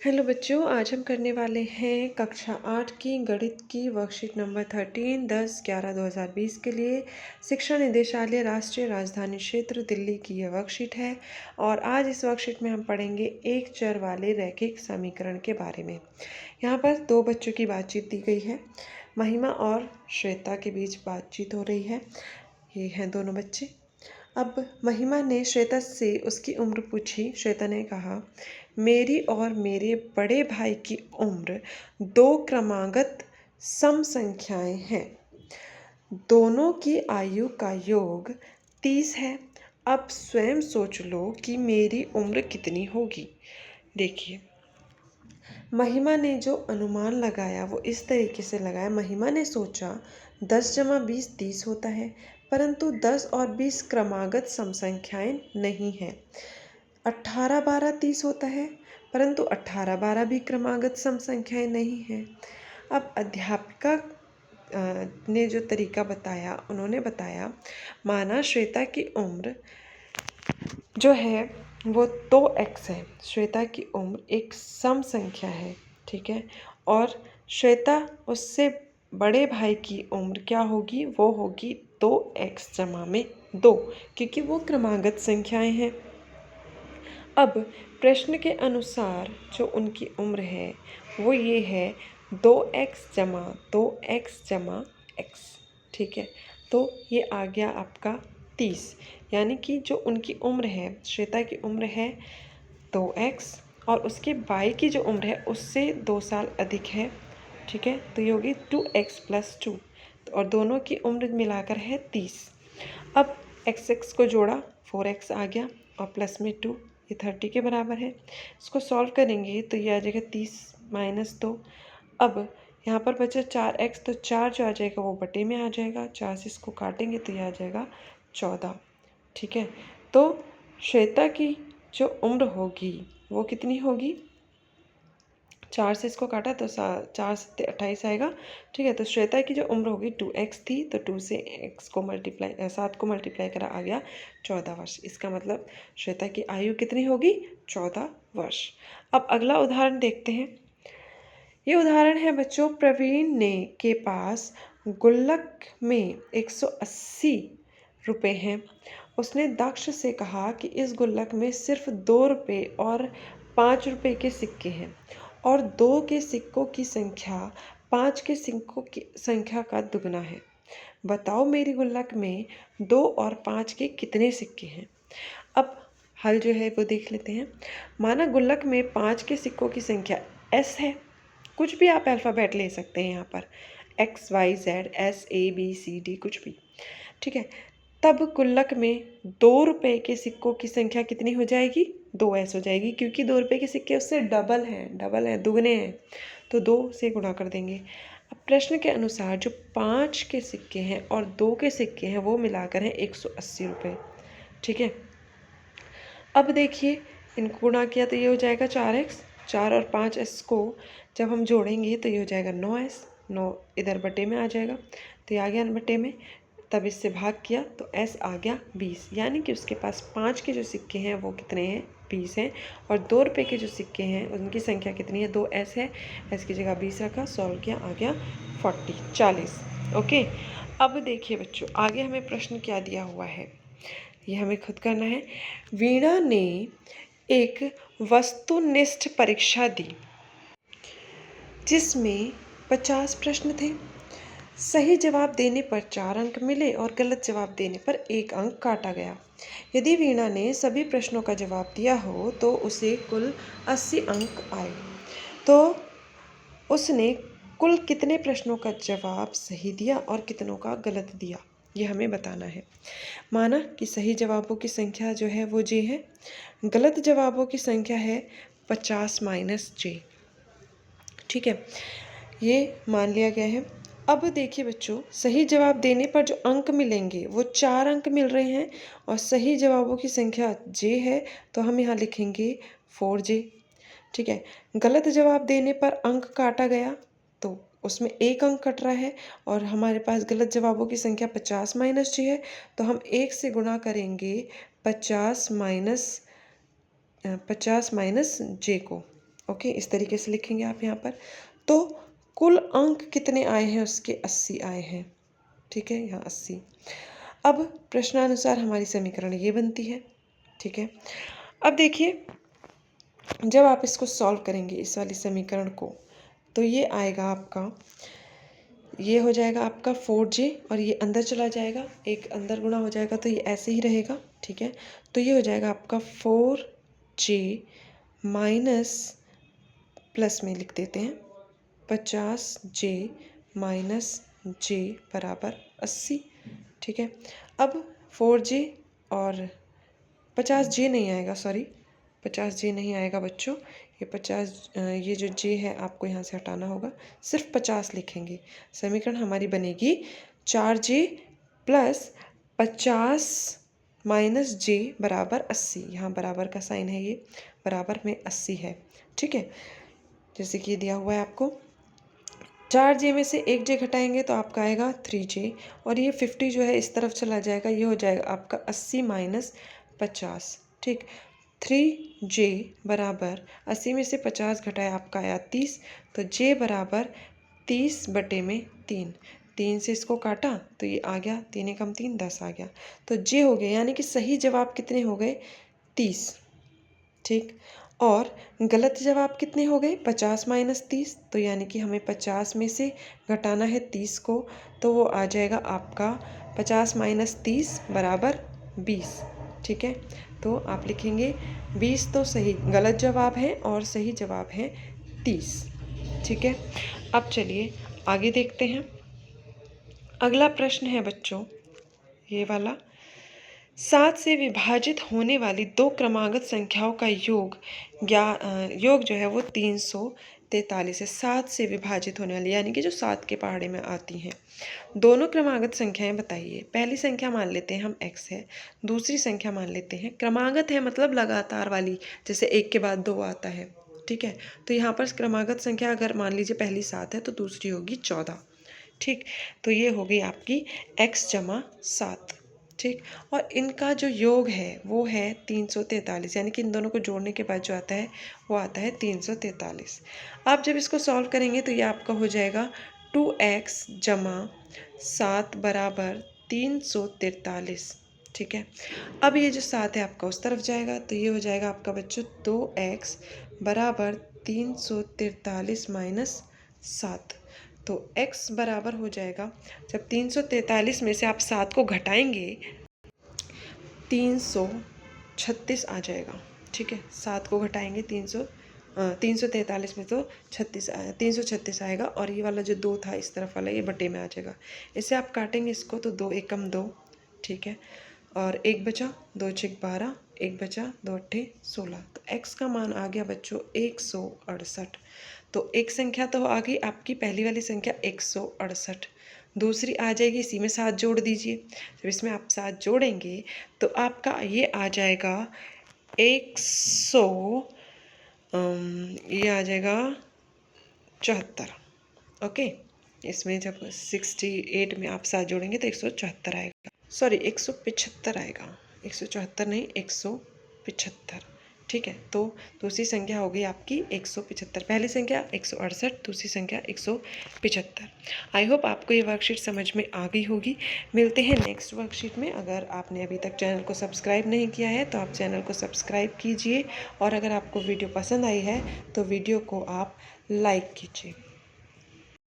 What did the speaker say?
Hello बच्चों, आज हम करने वाले हैं कक्षा 8 की गणित की वर्कशीट नंबर 13 10/11/2020 के लिए शिक्षा निदेशालय राष्ट्रीय राजधानी क्षेत्र दिल्ली की यह वर्कशीट है। और आज इस वर्कशीट में हम पढ़ेंगे एक चर वाले रैखिक समीकरण के बारे में। यहाँ पर दो बच्चों की बातचीत दी गई है। महिमा और श्वेता के बीच बातचीत हो रही है। ये हैं दोनों बच्चे। अब महिमा ने श्वेता से उसकी उम्र पूछी। श्वेता ने कहा, मेरी और मेरे बड़े भाई की उम्र दो क्रमागत सम संख्याएं हैं। दोनों की आयु का योग 30 है। अब स्वयं सोच लो कि मेरी उम्र कितनी होगी। देखिए, महिमा ने जो अनुमान लगाया वो इस तरीके से लगाया। महिमा ने सोचा 10 जमा 20 30 होता है, परंतु 10 और 20 क्रमागत सम संख्याएं नहीं हैं। 18 12 30 होता है, परंतु 18 12 भी क्रमागत सम संख्याएं नहीं हैं। अब अध्यापिका ने जो तरीका बताया, उन्होंने बताया, माना श्वेता की उम्र जो है वो 2x है। श्वेता की उम्र एक सम संख्या है, ठीक है। और श्वेता उससे बड़े भाई की उम्र क्या होगी, वो होगी 2x जमा में 2, क्योंकि वो क्रमागत संख्याएं हैं। अब प्रश्न के अनुसार जो उनकी उम्र है वो ये है 2x जमा 2x जमा x, ठीक है। तो ये आ गया आपका 30, यानी कि जो उनकी उम्र है, श्वेता की उम्र है 2x और उसके भाई की जो उम्र है उससे 2 साल अधिक है, ठीक है। तो ये होगी 2x + 2, और दोनों की उम्र मिलाकर है 30। अब x को जोड़ा 4x आ गया और प्लस में 2, ये 30 के बराबर है। इसको सॉल्व करेंगे तो ये आ जाएगा 30 - 2। अब यहाँ पर बचा 4x, तो 4 जो आ जाएगा वो बटे में आ जाएगा। 4 से इसको काटेंगे तो ये आ जाएगा 14, ठीक है। तो श्वेता की जो उम्र होगी वो कितनी होगी, 4 से इसको काटा तो 4 से 28 आएगा, ठीक है। तो श्वेता की जो उम्र होगी 2x थी, तो 2 से x को मल्टीप्लाई 7 को मल्टीप्लाई करा, आ गया 14 वर्ष। इसका मतलब श्वेता की आयु कितनी होगी, 14 वर्ष। अब अगला उदाहरण देखते हैं। ये उदाहरण है बच्चों, प्रवीण ने के पास गुल्लक में 180 रुपये हैं। उसने दक्ष से कहा कि इस गुल्लक में सिर्फ 2 रुपये और 5 रुपये के सिक्के हैं और 2 के सिक्कों की संख्या 5 के सिक्कों की संख्या का दुगना है। बताओ मेरी गुल्लक में 2 और 5 के कितने सिक्के हैं। अब हल जो है वो देख लेते हैं। माना गुल्लक में 5 के सिक्कों की संख्या s है। कुछ भी आप अल्फ़ाबेट ले सकते हैं यहाँ पर, x y z s a b c d कुछ भी, ठीक है। तब गुल्लक में 2 रुपये के सिक्कों की संख्या कितनी हो जाएगी, 2s हो जाएगी, क्योंकि 2 रुपये के सिक्के उससे डबल हैं, दुगने हैं, तो 2 से गुणा कर देंगे। अब प्रश्न के अनुसार जो 5 के सिक्के हैं और 2 के सिक्के हैं वो मिलाकर हैं 180 रुपये, ठीक है। अब देखिए, इनको गुणा किया तो ये हो जाएगा 4x, 4 और 5s को जब हम जोड़ेंगे तो ये हो जाएगा 9s, 9 इधर बटे में आ जाएगा, तो ये आ गया बटे में। तब इससे भाग किया तो s आ गया 20, यानी कि उसके पास 5 के जो सिक्के हैं वो कितने हैं, 20 हैं। और 2 रुपये के जो सिक्के हैं उनकी संख्या कितनी है, 2s है। s की जगह 20 रखा, सॉल्व किया, आ गया 40। ओके। अब देखिए बच्चों, आगे हमें प्रश्न क्या दिया हुआ है, ये हमें खुद करना है। वीणा ने एक वस्तुनिष्ठ परीक्षा दी जिसमें 50 प्रश्न थे। सही जवाब देने पर 4 अंक मिले और गलत जवाब देने पर 1 अंक काटा गया। यदि वीणा ने सभी प्रश्नों का जवाब दिया हो तो उसे कुल 80 अंक आए। तो उसने कुल कितने प्रश्नों का जवाब सही दिया और कितनों का गलत दिया, ये हमें बताना है। माना कि सही जवाबों की संख्या जो है वो j है, गलत जवाबों की संख्या है 50 - j, ठीक है। ये मान लिया गया है। अब देखिए बच्चों, सही जवाब देने पर जो अंक मिलेंगे वो 4 अंक मिल रहे हैं और सही जवाबों की संख्या j है, तो हम यहाँ लिखेंगे 4j, ठीक है। गलत जवाब देने पर अंक काटा गया तो उसमें 1 अंक कट रहा है और हमारे पास गलत जवाबों की संख्या 50 - j है, तो हम 1 से गुणा करेंगे 50 - j को, ओके, इस तरीके से लिखेंगे आप यहाँ पर। तो कुल अंक कितने आए हैं उसके? 80 आए हैं। ठीक है, यहाँ 80। अब प्रश्नानुसार हमारी समीकरण ये बनती है। ठीक है, अब देखिए जब आप इसको सॉल्व करेंगे इस वाली समीकरण को, तो ये आएगा आपका, ये हो जाएगा आपका 4j और ये अंदर चला जाएगा, एक अंदर गुणा हो जाएगा तो ये ऐसे ही रहेगा। ठीक है, तो ये हो जाएगा आपका 4j माइनस, प्लस में लिख देते हैं 50j माइनस j बराबर 80। ठीक है, अब 4j और 50j नहीं आएगा, सॉरी 50j नहीं आएगा बच्चों, ये 50 ये जो j है आपको यहाँ से हटाना होगा, सिर्फ 50 लिखेंगे। समीकरण हमारी बनेगी 4j प्लस 50 माइनस j बराबर 80। यहाँ बराबर का साइन है, ये बराबर में 80 है। ठीक है, जैसे कि दिया हुआ है आपको। 4j में से 1j घटाएंगे तो आपका आएगा 3j और ये 50 जो है इस तरफ चला जाएगा, ये हो जाएगा आपका 80 माइनस 50। ठीक, 3j बराबर 80 में से 50 घटाया आपका आया 30, तो j बराबर 30 बटे में 3। 3 से इसको काटा तो ये आ गया, 3 एकम 3 10 आ गया, तो j हो गया, यानी कि सही जवाब कितने हो गए? 30। ठीक, और गलत जवाब कितने हो गए? 50 माइनस 30, तो यानी कि हमें 50 में से घटाना है 30 को, तो वो आ जाएगा आपका 50 माइनस 30 बराबर 20। ठीक है, तो आप लिखेंगे 20 तो सही, गलत जवाब है और सही जवाब है 30। ठीक है, अब चलिए आगे देखते हैं। अगला प्रश्न है बच्चों ये वाला, 7 से विभाजित होने वाली दो क्रमागत संख्याओं का योग योग जो है वो 343 है। 7 से विभाजित होने वाली यानी कि जो 7 के पहाड़े में आती हैं। दोनों क्रमागत संख्याएं बताइए। पहली संख्या मान लेते हैं हम x है, दूसरी संख्या मान लेते हैं, क्रमागत है मतलब लगातार वाली, जैसे 1 के बाद 2 आता है। ठीक है, तो यहाँ पर क्रमागत संख्या अगर मान लीजिए पहली 7 है तो दूसरी होगी 14। ठीक, तो ये हो गई आपकी x जमा 7। ठीक, और इनका जो योग है वो है 343, यानी कि इन दोनों को जोड़ने के बाद जो आता है वो आता है 343। आप जब इसको सॉल्व करेंगे तो ये आपका हो जाएगा 2x जमा 7 बराबर 343। ठीक है, अब ये जो 7 है आपका उस तरफ जाएगा, तो ये हो जाएगा आपका बच्चों 2x बराबर 343 माइनस 7। तो x बराबर हो जाएगा, जब 343 में से आप 7 को घटाएंगे 336 आ जाएगा। ठीक है, 7 को घटाएंगे 343 में तो 336 आएगा, और ये वाला जो 2 था इस तरफ वाला ये बटे में आ जाएगा। इसे आप काटेंगे इसको तो 2 एकम 2। ठीक है, और 1 बचा, 2 छक 12, 1 बचा, 2 अट्ठे 16। तो x का मान आ गया बच्चों 168। तो एक संख्या तो आ गई आपकी, पहली वाली संख्या 168, दूसरी आ जाएगी, इसी में 7 जोड़ दीजिए। जब इसमें आप 7 जोड़ेंगे तो आपका ये आ जाएगा 100, ये आ जाएगा 74। ओके, इसमें जब 68 में आप 7 जोड़ेंगे तो 174 आएगा, सॉरी 175 आएगा, 174 नहीं 175। ठीक है, तो दूसरी संख्या हो गई आपकी 175, पहली संख्या 168, दूसरी संख्या 175। आई होप आपको ये वर्कशीट समझ में आ गई होगी। मिलते हैं नेक्स्ट वर्कशीट में। अगर आपने अभी तक चैनल को सब्सक्राइब नहीं किया है तो आप चैनल को सब्सक्राइब कीजिए, और अगर आपको वीडियो पसंद आई है तो वीडियो को आप लाइक कीजिए।